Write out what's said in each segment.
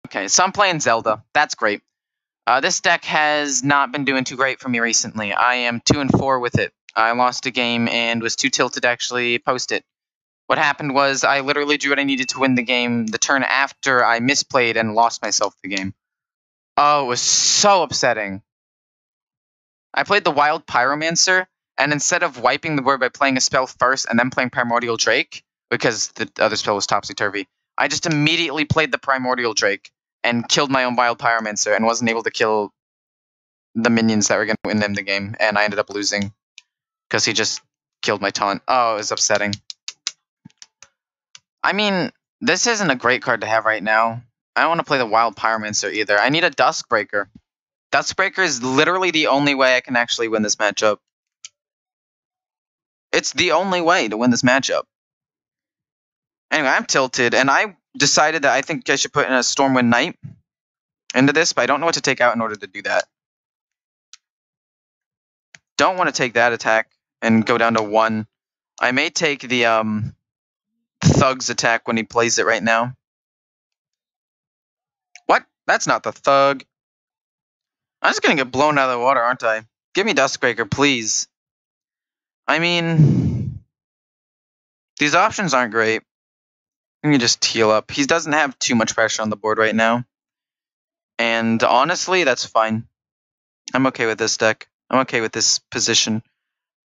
Okay, so I'm playing Zelda. That's great. This deck has not been doing too great for me recently. I am 2-4 with it. I lost a game and was too tilted to actually post it. What happened was I literally drew what I needed to win the game the turn after I misplayed and lost myself the game. Oh, it was so upsetting. I played the Wild Pyromancer, and instead of wiping the board by playing a spell first and then playing Primordial Drake, because the other spell was Topsy-Turvy, I just immediately played the Primordial Drake and killed my own Wild Pyromancer and wasn't able to kill the minions that were going to win them the game, and I ended up losing because he just killed my taunt. Oh, it was upsetting. I mean, this isn't a great card to have right now. I don't want to play the Wild Pyromancer either. I need a Duskbreaker. Duskbreaker is literally the only way I can actually win this matchup. It's the only way to win this matchup. Anyway, I'm tilted, and I decided that I think I should put in a Stormwind Knight into this, but I don't know what to take out in order to do that. Don't want to take that attack and go down to 1. I may take the Thug's attack when he plays it right now. What? That's not the Thug. I'm just going to get blown out of the water, aren't I? Give me Duskbreaker, please. I mean, these options aren't great. Let me just heal up. He doesn't have too much pressure on the board right now. And honestly, that's fine. I'm okay with this deck. I'm okay with this position.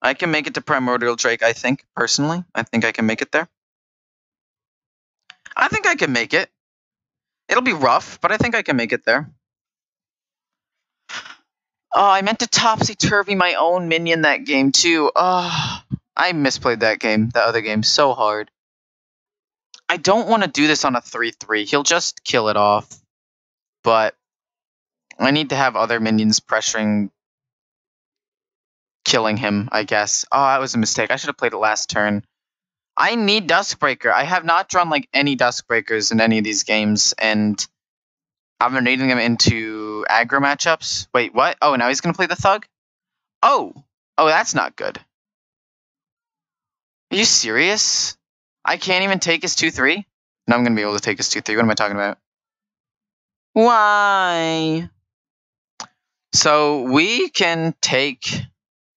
I can make it to Primordial Drake, I think, personally. I think I can make it there. I think I can make it. It'll be rough, but I think I can make it there. Oh, I meant to Topsy-Turvy my own minion that game, too. Oh, I misplayed that game, that other game, so hard. I don't want to do this on a 3-3. He'll just kill it off. But I need to have other minions pressuring killing him, I guess. Oh, that was a mistake. I should have played it last turn. I need Duskbreaker. I have not drawn like any Duskbreakers in any of these games, and I've been needing them into aggro matchups. Wait, what? Oh, now he's going to play the Thug? Oh! Oh, that's not good. Are you serious? I can't even take his 2-3? No, I'm going to be able to take his 2-3. What am I talking about? Why? So we can take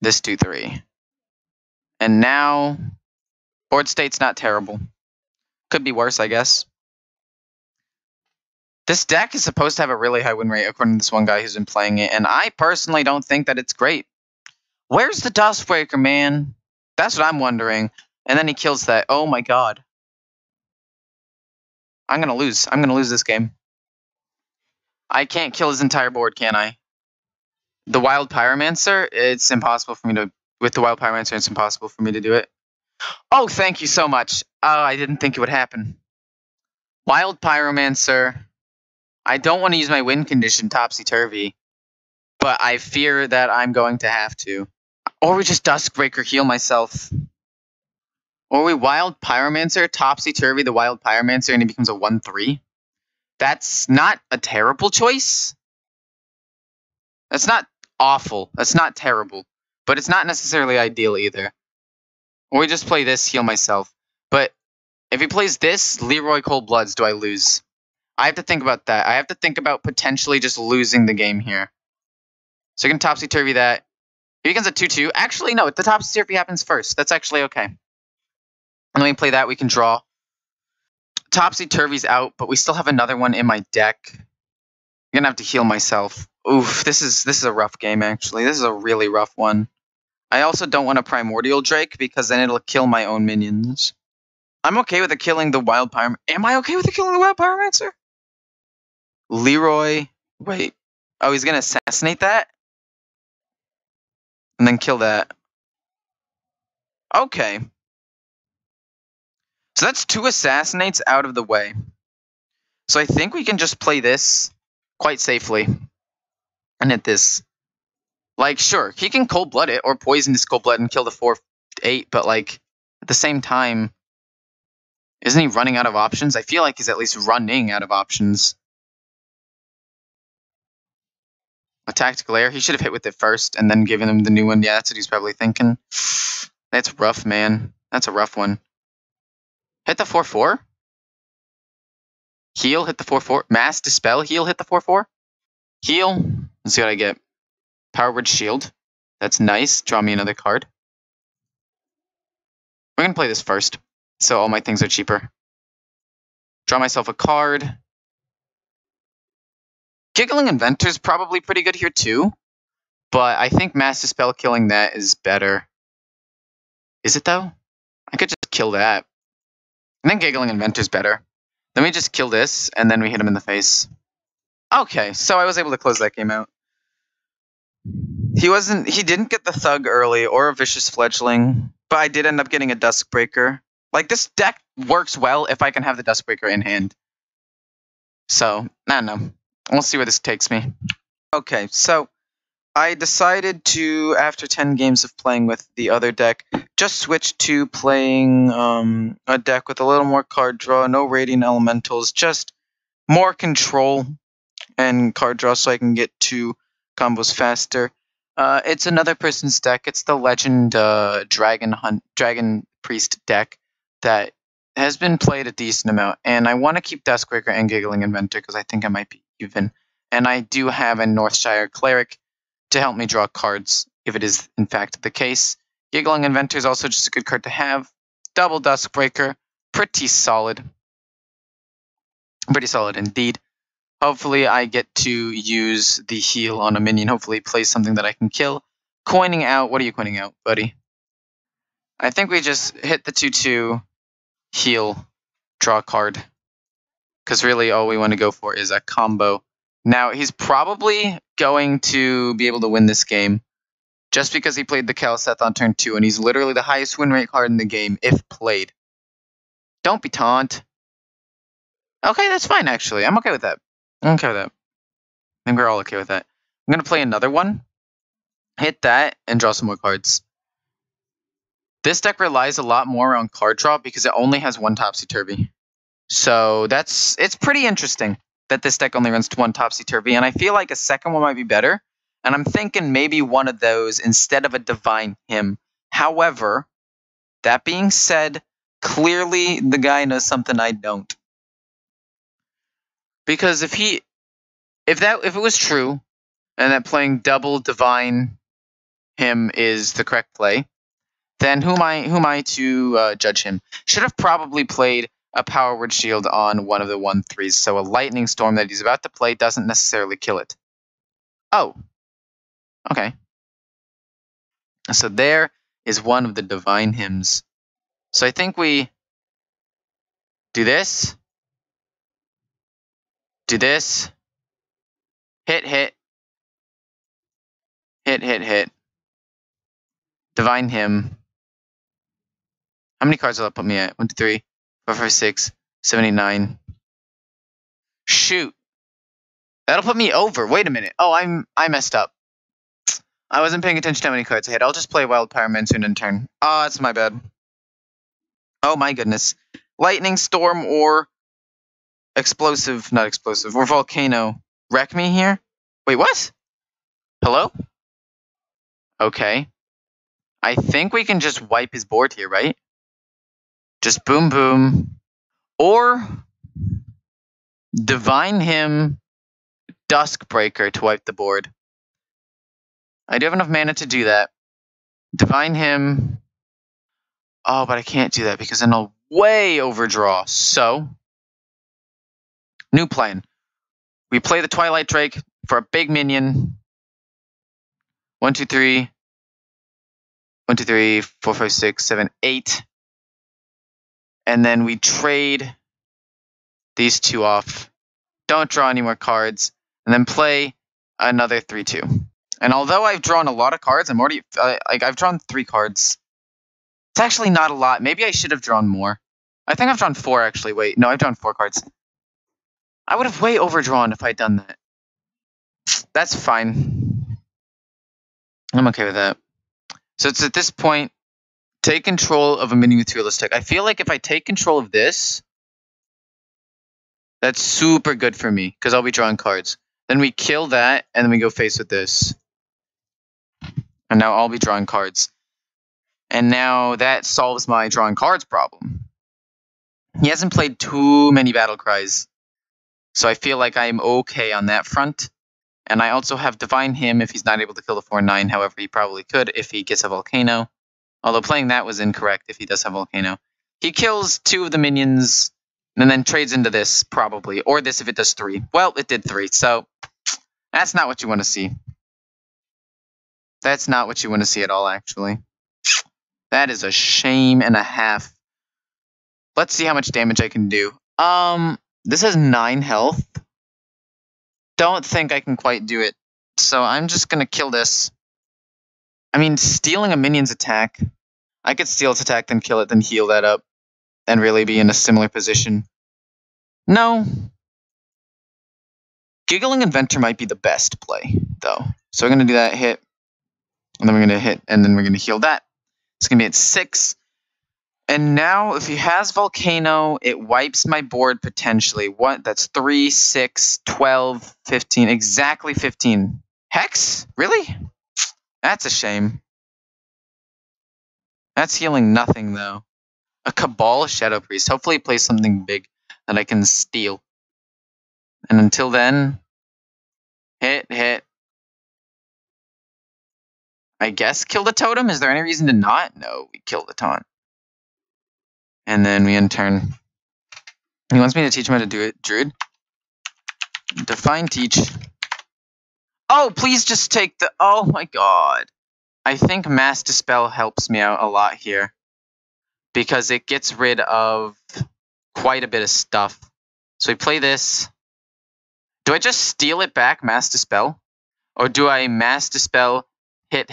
this 2-3. And now, board state's not terrible. Could be worse, I guess. This deck is supposed to have a really high win rate, according to this one guy who's been playing it, and I personally don't think that it's great. Where's the Duskbreaker, man? That's what I'm wondering. And then he kills that. Oh my god. I'm gonna lose. I'm gonna lose this game. I can't kill his entire board, can I? The Wild Pyromancer, it's impossible for me to... With the Wild Pyromancer, it's impossible for me to do it. Oh, thank you so much. Oh, I didn't think it would happen. Wild Pyromancer... I don't want to use my win condition Topsy-Turvy, but I fear that I'm going to have to. Or we just Duskbreaker heal myself. Or we Wild Pyromancer, Topsy-Turvy the Wild Pyromancer, and he becomes a 1-3. That's not a terrible choice. That's not awful. That's not terrible. But it's not necessarily ideal either. Or we just play this, heal myself. But if he plays this, Leroy Coldbloods, do I lose? I have to think about that. I have to think about potentially just losing the game here. So you can Topsy-Turvy that. He becomes a 2-2. Actually, no, the Topsy-Turvy happens first. That's actually okay. And then we play that, we can draw. Topsy-Turvy's out, but we still have another one in my deck. I'm gonna have to heal myself. Oof, this is a rough game, actually. This is a really rough one. I also don't want a Primordial Drake, because then it'll kill my own minions. I'm okay with it killing the Wild Pyromancer. Am I okay with it killing the Wild Pyromancer? Leroy, wait. Oh, he's going to assassinate that? And then kill that. Okay. So that's 2 assassinates out of the way. So I think we can just play this quite safely. And hit this. Like, sure, he can cold-blood it, or poison this cold-blood and kill the 4-8, but like, at the same time, isn't he running out of options? I feel like he's at least running out of options. A tactical air. He should have hit with it first and then given him the new one. Yeah, that's what he's probably thinking. That's rough, man. That's a rough one. Hit the 4-4? Heal, hit the 4/4. Mass Dispel, heal, hit the 4/4. Heal. Let's see what I get. Power Word Shield. That's nice. Draw me another card. We're going to play this first, so all my things are cheaper. Draw myself a card. Giggling Inventor's probably pretty good here too, but I think Mass Dispel killing that is better. Is it though? I could just kill that. I think Giggling Inventor's better. Then we just kill this, and then we hit him in the face. Okay, so I was able to close that game out. He didn't get the Thug early or a Vicious Fledgling, but I did end up getting a Duskbreaker. Like, this deck works well if I can have the Duskbreaker in hand. So, I don't know. We'll see where this takes me. Okay, so I decided to, after 10 games of playing with the other deck, just switch to playing a deck with a little more card draw, no Radiant Elementals, just more control and card draw so I can get to combos faster. It's another person's deck. It's the Legend Dragon Priest deck that has been played a decent amount, and I want to keep Duskbreaker and Giggling Inventor because I think I might be even. And I do have a Northshire Cleric to help me draw cards if it is in fact the case. Giggling Inventor is also just a good card to have. Double Duskbreaker, pretty solid. Pretty solid indeed. Hopefully I get to use the heal on a minion. Hopefully play something that I can kill. Coining out. What are you coining out, buddy? I think we just hit the 2/2, heal, draw a card. Because really all we want to go for is a combo. Now, he's probably going to be able to win this game just because he played the Kaliseth on turn 2, and he's literally the highest win rate card in the game if played. Don't be taunt. Okay, that's fine, actually. I'm okay with that. I'm okay with that. I think we're all okay with that. I'm going to play another one, hit that, and draw some more cards. This deck relies a lot more on card draw because it only has one Topsy-Turvy. So it's pretty interesting that this deck only runs to one Topsy-Turvy, and I feel like a second one might be better. And I'm thinking maybe one of those instead of a Divine Hymn. However, that being said, clearly the guy knows something I don't. Because if it was true, and that playing double Divine Hymn is the correct play, then who am I to judge him? Should have probably played a Power Word Shield on one of the 1/3s, so a Lightning Storm that he's about to play doesn't necessarily kill it. Oh. Okay. So there is one of the Divine Hymns. So I think we do this. Do this. Hit. Hit. Divine Hymn. How many cards will that put me at? 1, 2, 3, 4, 5, 6, 7, 8, 9. Shoot. That'll put me over. Wait a minute. Oh, I messed up. I wasn't paying attention to how many cards I had. I'll just play Wild Pyromancer in turn. Oh, that's my bad. Oh my goodness. Lightning Storm or Explosive, not Explosive, or Volcano. Wreck me here? Wait, what? Hello? Okay. I think we can just wipe his board here, right? Just boom, boom. Or Divine Hymn, Duskbreaker to wipe the board. I do have enough mana to do that. Divine Hymn. Oh, but I can't do that because then I'll way overdraw. So, new plan. We play the Twilight Drake for a big minion. 1, 2, 3. 1, 2, 3, 4, 5, 6, 7, 8. And then we trade these two off. Don't draw any more cards. And then play another 3/2. And although I've drawn a lot of cards, I'm already I've drawn 3 cards. It's actually not a lot. Maybe I should have drawn more. I think I've drawn 4 actually. Wait, no, I've drawn 4 cards. I would have way overdrawn if I'd done that. That's fine. I'm okay with that. So it's at this point, take control of a mini materialistic. I feel like if I take control of this, that's super good for me because I'll be drawing cards. Then we kill that, and then we go face with this. And now I'll be drawing cards. And now that solves my drawing cards problem. He hasn't played too many battle cries. So I feel like I'm okay on that front. And I also have Divine him if he's not able to kill the 4/9. However, he probably could if he gets a Volcano. Although playing that was incorrect if he does have Volcano. He kills 2 of the minions and then trades into this, probably. Or this if it does 3. Well, it did 3, so that's not what you want to see. That's not what you want to see at all, actually. That is a shame and a half. Let's see how much damage I can do. This has 9 health. Don't think I can quite do it. So I'm just going to kill this. I mean, stealing a minion's attack. I could steal its attack, then kill it, then heal that up. And really be in a similar position. No. Giggling Inventor might be the best play, though. So we're going to do that hit. And then we're going to hit, and then we're going to heal that. It's going to be at 6. And now, if he has Volcano, it wipes my board potentially. What? That's 3, 6, 12, 15. Exactly 15. Hex? Really? That's a shame. That's healing nothing, though. A Cabal Shadow Priest. Hopefully he plays something big that I can steal. And until then, hit. I guess kill the totem? Is there any reason to not? No, we kill the taunt. And then we end turn. He wants me to teach him how to do it. Druid. Define teach. Oh, please just take the... Oh my god. I think Mass Dispel helps me out a lot here. Because it gets rid of quite a bit of stuff. So we play this. Do I just steal it back, Mass Dispel? Or do I Mass Dispel, hit,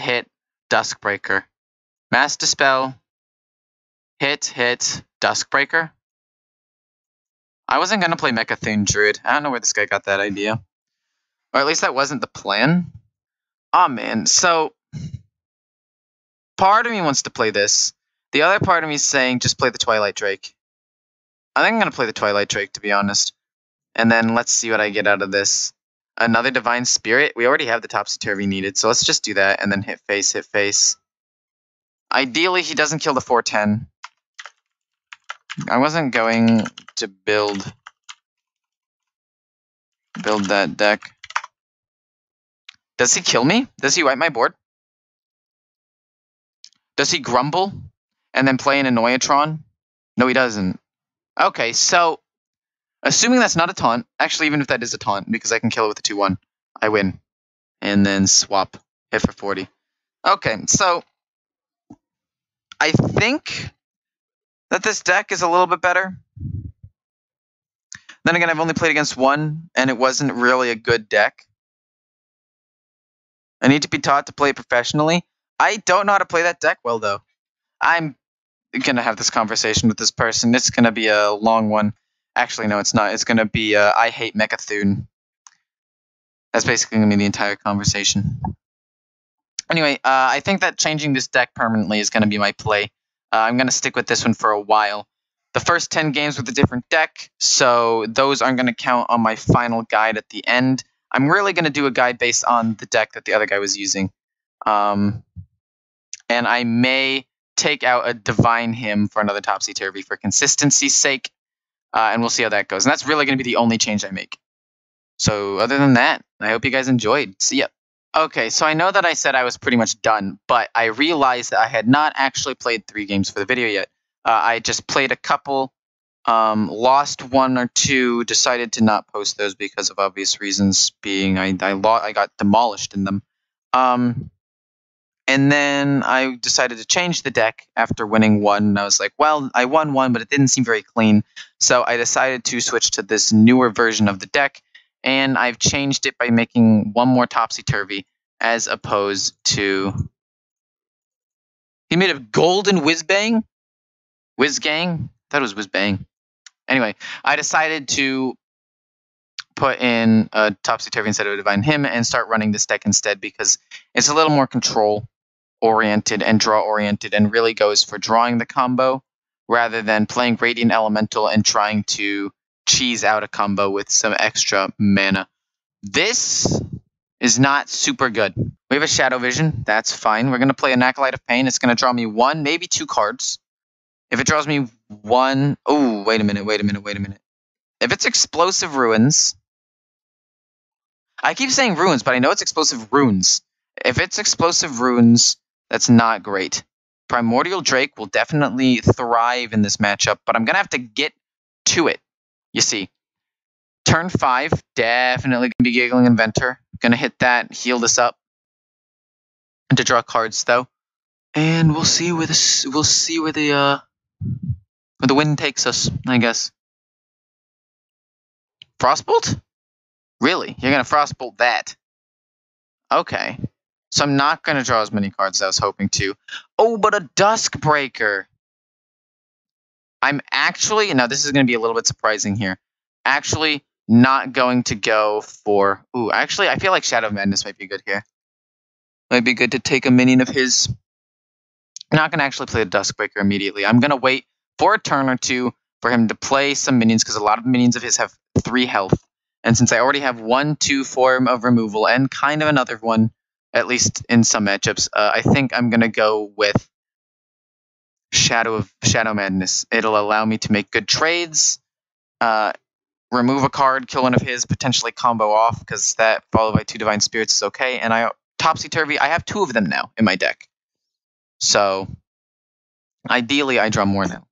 Duskbreaker? Mass Dispel, hit, Duskbreaker? I wasn't going to play Mechathune Druid. I don't know where this guy got that idea. Or at least that wasn't the plan. Oh man, so... Part of me wants to play this. The other part of me is saying just play the Twilight Drake. I think I'm going to play the Twilight Drake, to be honest. And then let's see what I get out of this. Another Divine Spirit. We already have the Topsy-Turvy needed, so let's just do that and then hit face. Ideally, he doesn't kill the 4/10. I wasn't going to build that deck. Does he kill me? Does he wipe my board? Does he grumble and then play an Annoyatron? No, he doesn't. Okay, so assuming that's not a taunt, actually even if that is a taunt, because I can kill it with a 2/1, I win. And then swap, hit for 40. Okay, so I think that this deck is a little bit better. Then again, I've only played against one, and it wasn't really a good deck. I need to be taught to play it professionally. I don't know how to play that deck well, though. I'm going to have this conversation with this person. It's going to be a long one. Actually, no, it's not. It's going to be I hate Mechathune. That's basically going to be the entire conversation. Anyway, I think that changing this deck permanently is going to be my play. I'm going to stick with this one for a while. The first 10 games with a different deck, so those aren't going to count on my final guide at the end. I'm really going to do a guide based on the deck that the other guy was using. And I may take out a Divine Hymn for another Topsy-Turvy for consistency's sake. And we'll see how that goes. And that's really going to be the only change I make. So other than that, I hope you guys enjoyed. See ya. Okay, so I know that I said I was pretty much done, but I realized that I had not actually played 3 games for the video yet. I just played a couple, lost 1 or 2, decided to not post those because of obvious reasons, being I got demolished in them. And then I decided to change the deck after winning 1, and I was like, well, I won 1, but it didn't seem very clean. So I decided to switch to this newer version of the deck, and I've changed it by making 1 more Topsy-Turvy as opposed to... He made a golden Whizbang? Whizgang? I thought it was Whizbang. Anyway, I decided to put in a Topsy-Turvy instead of a Divine Hymn and start running this deck instead because it's a little more control-oriented and draw-oriented and really goes for drawing the combo rather than playing Radiant Elemental and trying to cheese out a combo with some extra mana. This is not super good. We have a Shadow Vision. That's fine. We're going to play an Acolyte of Pain. It's going to draw me 1, maybe 2 cards. If it draws me 1... Oh, wait a minute. If it's explosive ruins, I keep saying ruins, but I know it's explosive runes. If it's explosive runes, that's not great. Primordial Drake will definitely thrive in this matchup, but I'm going to have to get to it. You see, turn 5, definitely going to be Giggling Inventor. Going to hit that, heal this up. And to draw cards, though. And we'll see where the wind takes us, I guess. Frostbolt? Really? You're going to Frostbolt that? Okay. So I'm not going to draw as many cards as I was hoping to. Oh, but a Duskbreaker. I'm actually, now this is going to be a little bit surprising here. Actually not going to go for, actually I feel like Shadow Madness might be good here. Might be good to take a minion of his. I'm not going to actually play the Duskbreaker immediately. I'm going to wait for a turn or two for him to play some minions, because a lot of minions of his have 3 health. And since I already have 1/2 form of removal and kind of another one, at least in some matchups, I think I'm going to go with Shadow Madness. It'll allow me to make good trades, remove a card, kill one of his, potentially combo off, because that followed by 2 Divine Spirits is okay. And Topsy-Turvy, I have 2 of them now in my deck. So, ideally, I draw more now.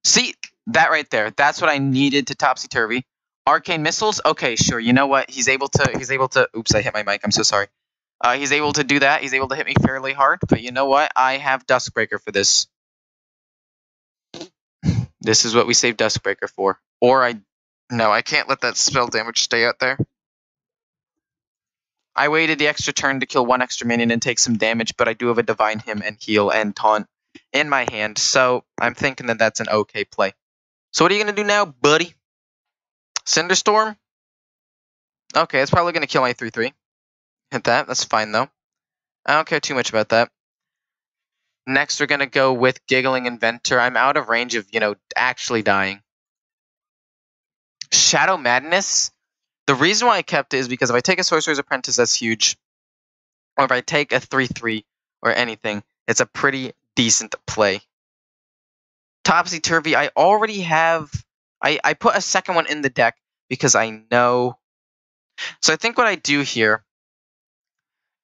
See, that right there. That's what I needed to Topsy-Turvy. Arcane Missiles? Okay, sure. You know what? He's able to... Oops, I hit my mic. I'm so sorry. He's able to do that. He's able to hit me fairly hard. But you know what? I have Duskbreaker for this. This is what we save Duskbreaker for. Or No, I can't let that spell damage stay out there. I waited the extra turn to kill 1 extra minion and take some damage, but I do have a Divine Hymn and Heal and Taunt in my hand, so I'm thinking that that's an okay play. So what are you going to do now, buddy? Cinderstorm? Okay, it's probably going to kill my 3/3. Hit that. That's fine, though. I don't care too much about that. Next, we're going to go with Giggling Inventor. I'm out of range of, actually dying. Shadow Madness? The reason why I kept it is because if I take a Sorcerer's Apprentice, that's huge. Or if I take a 3/3 or anything, it's a pretty decent play. Topsy-Turvy, I already have... I put a second one in the deck because I know... So I think what I do here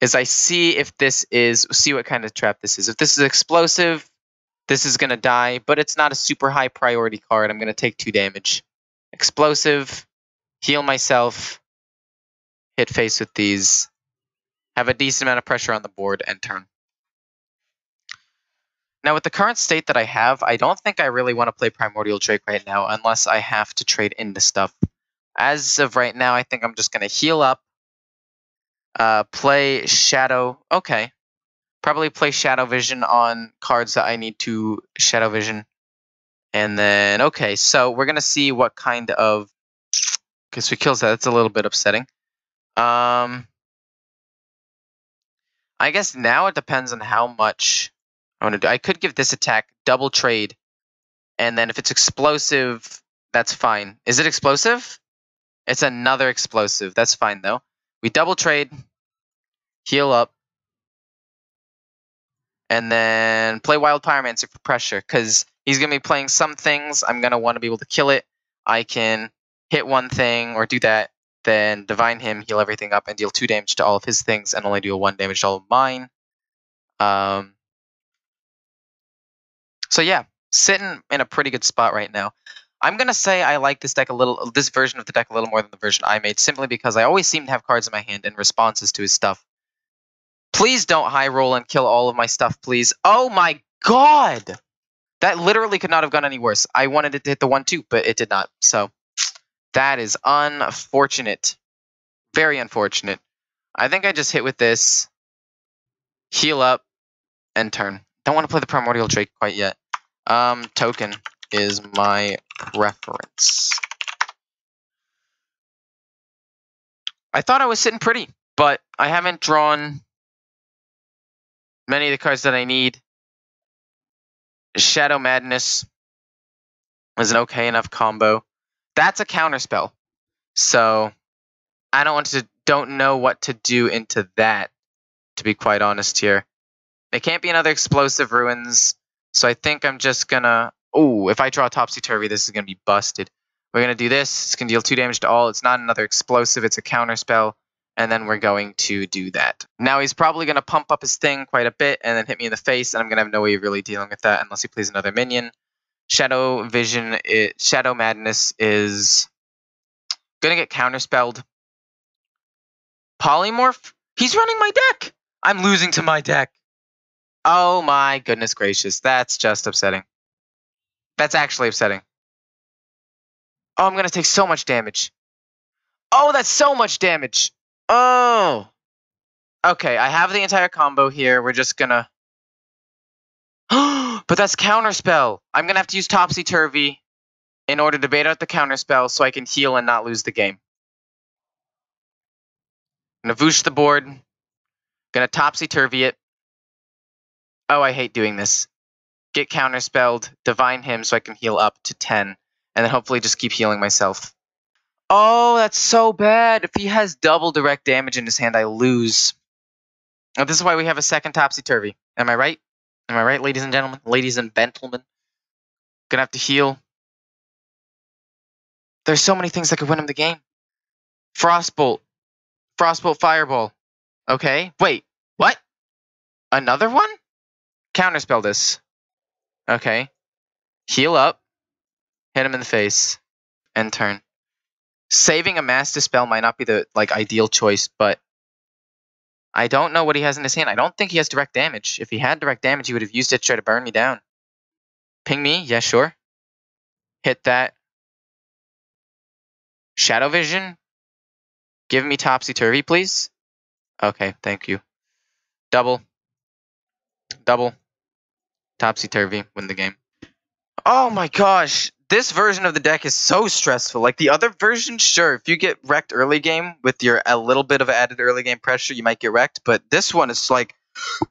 is I see if this is... See what kind of trap this is. If this is explosive, this is going to die, but it's not a super high priority card. I'm going to take 2 damage. Explosive, heal myself, hit face with these, have a decent amount of pressure on the board, and turn. Now, with the current state that I have, I don't think I really want to play Primordial Drake right now unless I have to trade into stuff. As of right now, I think I'm just going to heal up, play Shadow. Okay. Probably play Shadow Vision on cards that I need to Shadow Vision. And then, okay, so we're going to see what kind of... Okay, so he kills that. That's a little bit upsetting. I guess now it depends on how much I want to do. I could give this attack double trade, and then if it's explosive, that's fine. Is it explosive? It's another explosive. That's fine, though. We double trade, heal up, and then play Wild Pyromancer for pressure, because he's going to be playing some things. I'm going to want to be able to kill it. I can hit one thing or do that, then Divine Hymn, heal everything up, and deal 2 damage to all of his things, and only deal 1 damage to all of mine. So yeah, sitting in a pretty good spot right now. I'm going to say I like this deck this version of the deck a little more than the version I made, simply because I always seem to have cards in my hand and responses to his stuff. Please don't high roll and kill all of my stuff, please. Oh my god! That literally could not have gone any worse. I wanted it to hit the 1/2, but it did not. So that is unfortunate. Very unfortunate. I think I just hit with this, heal up, and turn. Don't want to play the Primordial Drake quite yet. Token is my preference. I thought I was sitting pretty, but I haven't drawn many of the cards that I need. Shadow Madness is an okay enough combo. That's a counterspell. So I don't know what to do into that, to be quite honest here. It can't be another Explosive Ruins, so I think I'm just gonna... Oh, if I draw Topsy-Turvy, this is gonna be busted. We're going to do this. It's going to deal 2 damage to all. It's not another explosive. It's a counter spell. And then we're going to do that. Now he's probably going to pump up his thing quite a bit and then hit me in the face. And I'm going to have no way of really dealing with that unless he plays another minion. Shadow Madness is going to get counterspelled. Polymorph? He's running my deck! I'm losing to my deck. Oh my goodness gracious. That's just upsetting. That's actually upsetting. Oh, I'm going to take so much damage. Oh, that's so much damage. Oh. Okay, I have the entire combo here. We're just going to... But that's counterspell. I'm going to have to use Topsy-Turvy in order to bait out the counterspell so I can heal and not lose the game. I'm going to Voosh the board. Going to Topsy-Turvy it. Oh, I hate doing this. Get counterspelled, Divine Him so I can heal up to 10, and then hopefully just keep healing myself. Oh, that's so bad. If he has double direct damage in his hand, I lose. Oh, this is why we have a second Topsy-Turvy. Am I right? Am I right, ladies and gentlemen? Ladies and gentlemen. Gonna have to heal. There's so many things that could win him the game. Frostbolt. Frostbolt Fireball. Okay. Wait. What? Another one? Counterspell this. Okay. Heal up. Hit him in the face. End turn. Saving a Mass Dispel might not be the ideal choice, but I don't know what he has in his hand. I don't think he has direct damage. If he had direct damage, he would have used it to try to burn me down. Ping me? Yeah, sure. Hit that. Shadow Vision? Give me Topsy-Turvy, please. Okay, thank you. Double. Double. Topsy-Turvy. Win the game. Oh my gosh. This version of the deck is so stressful. Like the other version, sure, if you get wrecked early game with a little bit of added early game pressure, you might get wrecked. But this one is like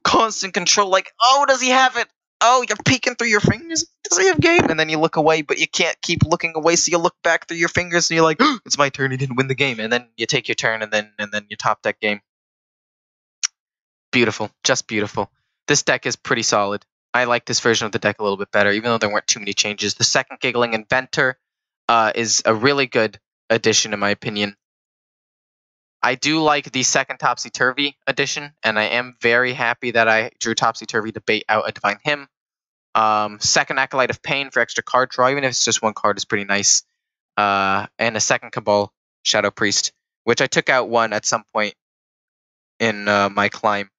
constant control. Like, oh, does he have it? Oh, you're peeking through your fingers. Does he have game? And then you look away, but you can't keep looking away, so you look back through your fingers, and you're like, oh, it's my turn. He didn't win the game. And then you take your turn, and then you top deck game. Beautiful, just beautiful. This deck is pretty solid. I like this version of the deck a little bit better, even though there weren't too many changes. The second Giggling Inventor is a really good addition, in my opinion. I do like the second Topsy-Turvy edition, and I am very happy that I drew Topsy-Turvy to bait out a Divine Him. Second Acolyte of Pain for extra card draw, even if it's just one card, is pretty nice. And a second Cabal Shadow Priest, which I took out one at some point in my climb.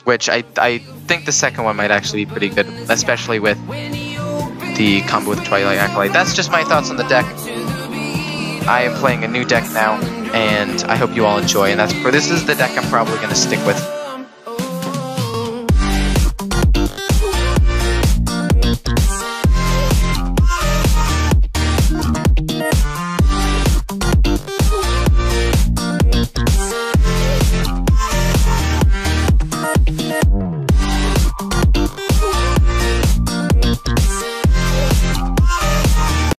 Which I think the second one might actually be pretty good, especially with the combo with Twilight Acolyte. That's just my thoughts on the deck. I am playing a new deck now, and I hope you all enjoy. And this is the deck I'm probably going to stick with.